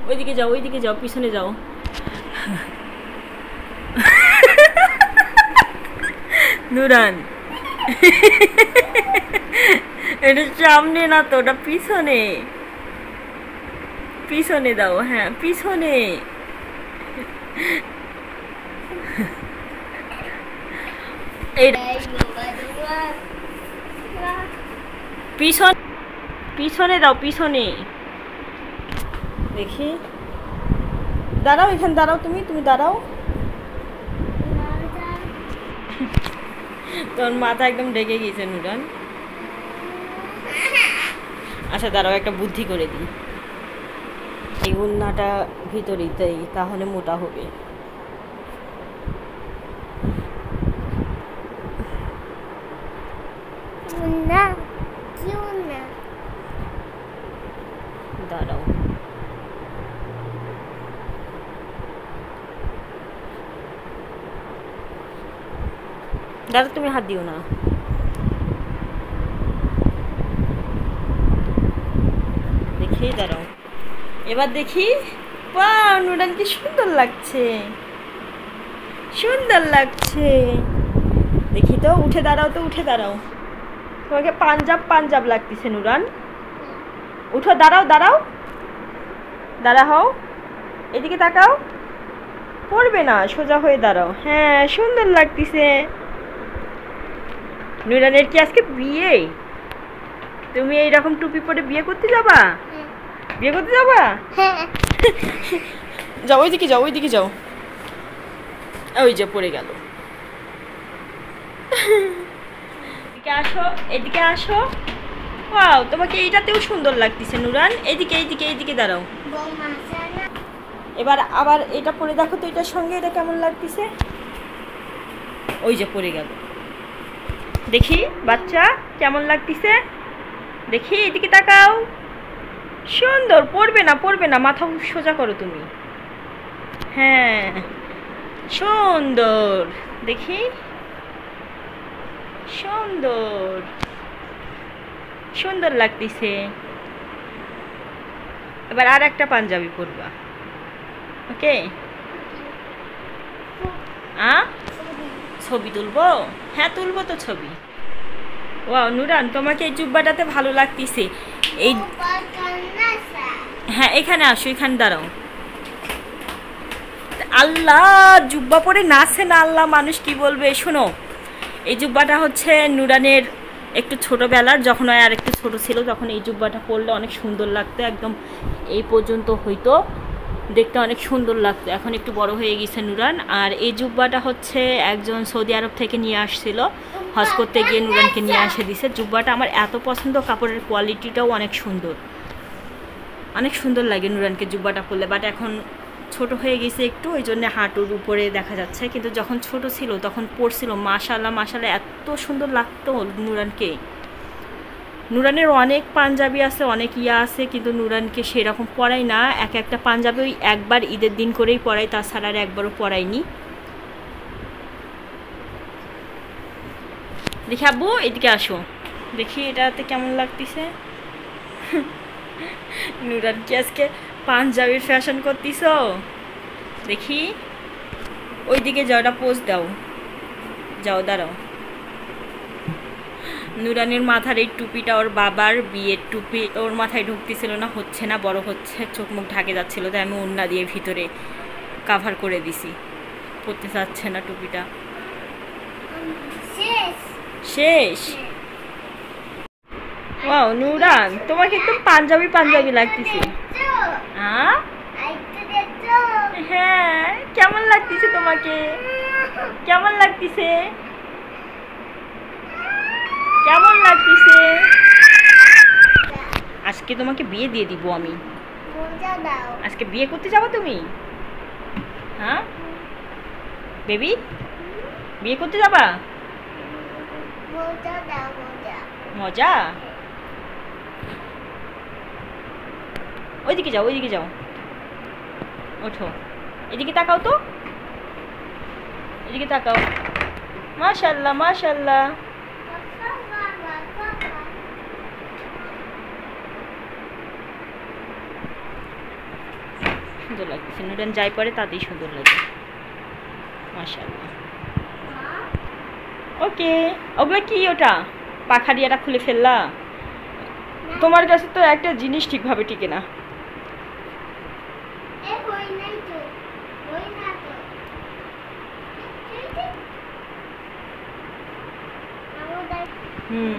ওইদিকে যাও, পিছনে যাও। নুরান, এটা সামনে না তো, ওটা পিছনে। পিছনে দাও, হ্যাঁ পিছনে। পিছন পিছনে দাও, পিছনে। দেখি, দাঁড়াও, এখানে দাঁড়াও, তুমি দাঁড়াও। তোর মাথা একদম ঢেকে গিয়েছে নুরান। আচ্ছা দাঁড়াও, একটা বুদ্ধি করে দিই। এই উন্নাটা ভিতরেই দেই, তাহলে মোটা হবে। দাঁড়াও, দাঁড়াও, তুমি হাত দিও না। দেখি, দাঁড়াও, এবার দেখি। বাহ, নুরান কি সুন্দর লাগছে, সুন্দর লাগছে। দেখি তো, উঠে দাঁড়াও তো, উঠে দাঁড়াও। তোমাকে পাঞ্জাব পাঞ্জাব লাগতেছে নুরান। উঠো, দাঁড়াও, দাঁড়াও, দাঁড়া হও। এদিকে তাকাও, পড়বে না, সোজা হয়ে দাঁড়াও। হ্যাঁ, সুন্দর লাগতেছে। নুরানের কি আজকে বিয়ে? তুমি এইরকম টুপি পরে বিয়ে করতে যাবা? বিয়ে করতে যাবা? যাও, ওইদিকে যাও, ওইদিকে যাও। ওই যে পড়ে গেল। এদিকে আসো, এদিকে আসো। ওয়াও, তোমাকে এইটাতেও সুন্দর লাগতেছে নুরান। এদিকে এইদিকে এইদিকে দাঁড়াও। এবার আবার এটা পরে দেখো তো, এটার সঙ্গে এটা কেমন লাগতেছে। ওই যে পড়ে গেল। দেখি বাচ্চা, কেমন লাগতেছে দেখি। এদিকে তাকাও। সুন্দর, পড়বে না, পড়বে না, মাথা সোজা করো তুমি। হ্যাঁ, সুন্দর। দেখি, সুন্দর, সুন্দর লাগতেছে। এবার আর একটা পাঞ্জাবি পরবা। ওকে। ছবি তুলবো? হ্যাঁ তুলবো তো ছবি। ওয়াও নুরান, তোমাকে এই জুব্বাটাতে ভালো লাগতেছে। এই হ্যাঁ, এখানে আসো, এখানে দাঁড়াও। আল্লাহ, জুব্বা পরে নাচে না, আল্লাহ মানুষ কি বলবে। শোনো, এই জুব্বাটা হচ্ছে নুরানের একটু ছোটোবেলার, যখন আর একটু ছোটো ছিল, তখন এই জুব্বাটা পরলে অনেক সুন্দর লাগতো, একদম এই পর্যন্ত হইতো, দেখতে অনেক সুন্দর লাগতো। এখন একটু বড় হয়ে গেছে নুরান। আর এই জুব্বাটা হচ্ছে একজন সৌদি আরব থেকে নিয়ে আসছিল, হজ করতে গিয়ে নুরানকে নিয়ে এসে দিছে। জুব্বাটা আমার এত পছন্দ, কাপড়ের কোয়ালিটিটাও অনেক সুন্দর, অনেক সুন্দর লাগে নুরানকে জুব্বাটা পরলে। বাট এখন ছোট হয়ে গেছে একটু, ওই জন্য হাঁটুর উপরে দেখা যাচ্ছে, কিন্তু যখন ছোট ছিল তখন পরছিল, মাশাআল্লাহ মাশাআল্লাহ এত সুন্দর লাগতো নুরানকে। নুরানের অনেক পাঞ্জাবি আছে, অনেক ইয়া আছে, কিন্তু নুরানকে সেরকম পরাই না। একটা পাঞ্জাবি ওই একবার ঈদের দিন করেই পরাই, তাছাড়া আর একবারও পরাইনি। দেখি আব্বু, এদিকে আসো, দেখি এটাতে কেমন লাগতেছে। নুরান কি আজকে পাঞ্জাবির ফ্যাশন করতেছ? দেখি, ওইদিকে যাও, ওটা পোজ দাও, যাও দাঁড়াও। নুরানের মাথার এই টুপিটা ওর বাবার বিয়ের টুপি, ওর মাথায় ঢুকতেছিল না, হচ্ছে না, বড় হচ্ছে, চোখ মুখ ঢাকে যাচ্ছিল, তাই আমি ওড়না দিয়ে ভিতরে কাভার করে দিছি, পরতে চাচ্ছে না টুপিটা। শেষ। ওয়াও নুরান, তোমাকে একদম পাঞ্জাবি পাঞ্জাবি লাগতেছে। হ্যাঁ, কেমন লাগতেছে তোমাকে? কেমন লাগতেছে? কেমন লাগতেছে? আজকে তোমাকে বিয়ে দিয়ে দিব আমি। আজকে বিয়ে করতে যাবো তুমি? হ্যাঁ বেবি, বিয়ে করতে যাবা? মজা। ওইদিকে যাও, ওইদিকে যাও, ওঠো, এদিকে তাকাও তো, এদিকে তাকাও। মাশাআল্লাহ মাশাআল্লাহ। সুন্দর লাগতেছে, নুরান যাই পরে তাতেই সুন্দর লাগে, মাশাআল্লাহ। ওকে, ওগুলা কি ওটা পাখাড়িয়াটা খুলে ফেললা? তোমার কাছে তো একটা জিনিস ঠিকভাবে টিকে না। হুম।